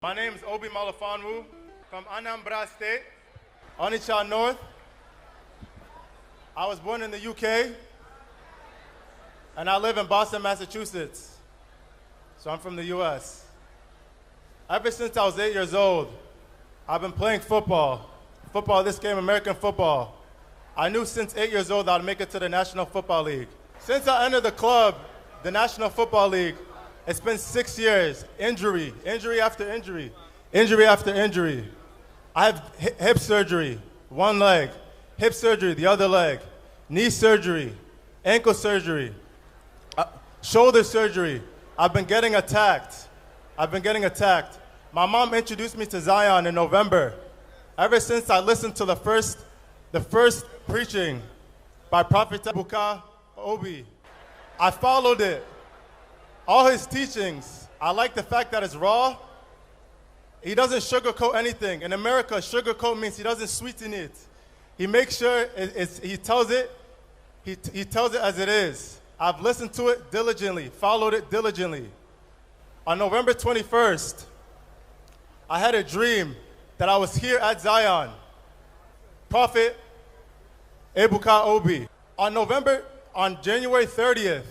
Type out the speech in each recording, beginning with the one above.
My name is Obi Malafonwu from Anambra State, Onitsha North. I was born in the UK, and I live in Boston, Massachusetts. So I'm from the US. Ever since I was 8 years old, I've been playing football. This game, American football. I knew since 8 years old I'd make it to the National Football League. Since I entered the club, the National Football League, it's been 6 years. Injury after injury. I have hip surgery, one leg, hip surgery, the other leg, knee surgery, ankle surgery, shoulder surgery. I've been getting attacked. My mom introduced me to Zion in November. Ever since I listened to the first preaching by Prophet Ebuka Obi, I followed it. All his teachings, I like the fact that it's raw. He doesn't sugarcoat anything. In America, sugarcoat means he doesn't sweeten it. He makes sure he tells it as it is. I've listened to it diligently, followed it diligently. On November 21st, I had a dream that I was here at Zion. Prophet Ebuka Obi. On January 30th,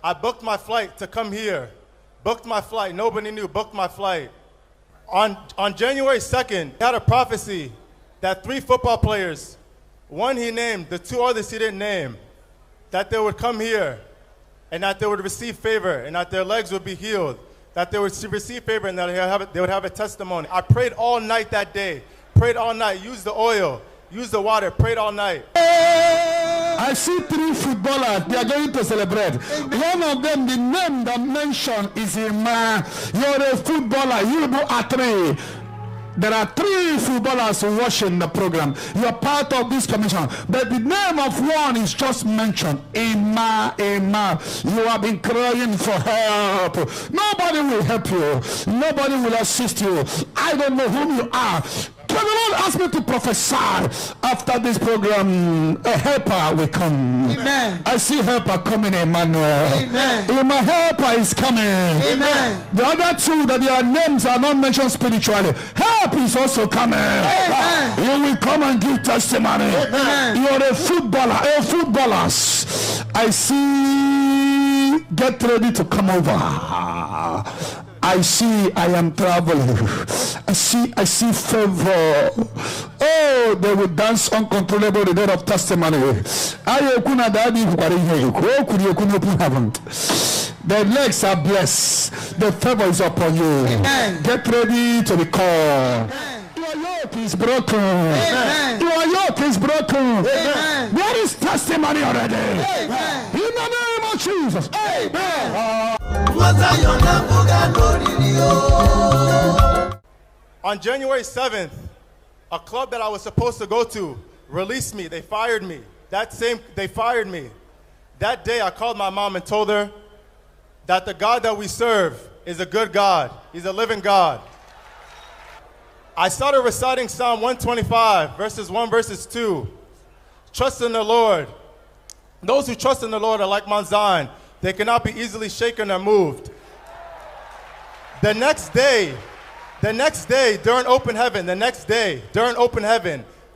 I booked my flight to come here. Booked my flight. Nobody knew. Booked my flight. On January 2nd, he had a prophecy that 3 football players, one he named, the 2 others he didn't name, that they would come here and that they would receive favor and that their legs would be healed, that they would receive favor and that they would have a testimony. I prayed all night that day. Prayed all night. Used the oil. Used the water. Prayed all night. I see 3 footballers. They are going to celebrate. One of them, the name that mentioned is Ima. You're a footballer. You are 3. There are 3 footballers watching the program. You are part of this commission. But the name of one is just mentioned. Ima. You have been crying for help. Nobody will help you. Nobody will assist you. I don't know whom you are. But the Lord asked me to prophesy after this program. A helper will come. Amen. I see helper coming, Emmanuel. Amen. My helper is coming. Amen. The other 2 that their names are not mentioned spiritually. Help is also coming. Amen. You will come and give testimony. Amen. You are a footballer. Footballers. I see. Get ready to come over. I see I am traveling. I see favor. Oh, they will dance uncontrollable the day of testimony. The legs are blessed. The favor is upon you. Amen. Get ready to be called. Amen. Your yoke is broken. Amen. Your yoke is broken. Amen. There is testimony already. Amen. In the name of Jesus. Amen. On January 7th, a club that I was supposed to go to released me. They fired me. They fired me. That day I called my mom and told her that the God that we serve is a good God. He's a living God. I started reciting Psalm 125, verses 1, verses 2. Trust in the Lord. Those who trust in the Lord are like Mount Zion. They cannot be easily shaken or moved. The next day, during open heaven,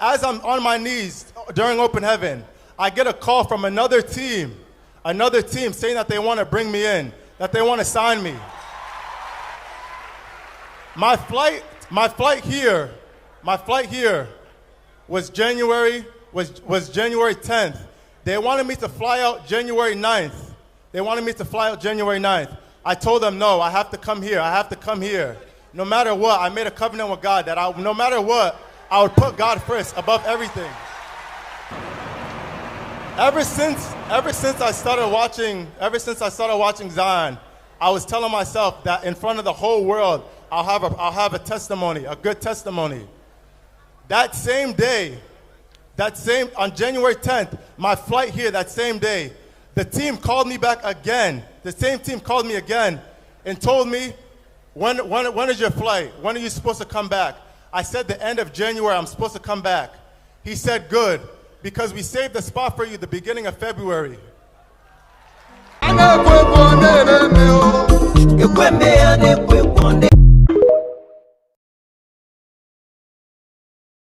as I'm on my knees during open heaven, I get a call from another team saying that they want to bring me in, that they want to sign me. My flight here was January 10th. They wanted me to fly out January 9th. I told them, no, I have to come here. No matter what, I made a covenant with God that no matter what, I would put God first above everything. Ever since I started watching Zion, I was telling myself that in front of the whole world, I'll have a testimony, a good testimony. That same day, on January 10th, my flight here, that same day, the team called me back again. The same team called me again and told me, when is your flight? When are you supposed to come back? I said the end of January, I'm supposed to come back. He said, good, because we saved the spot for you the beginning of February. Ekwembe ya nekwe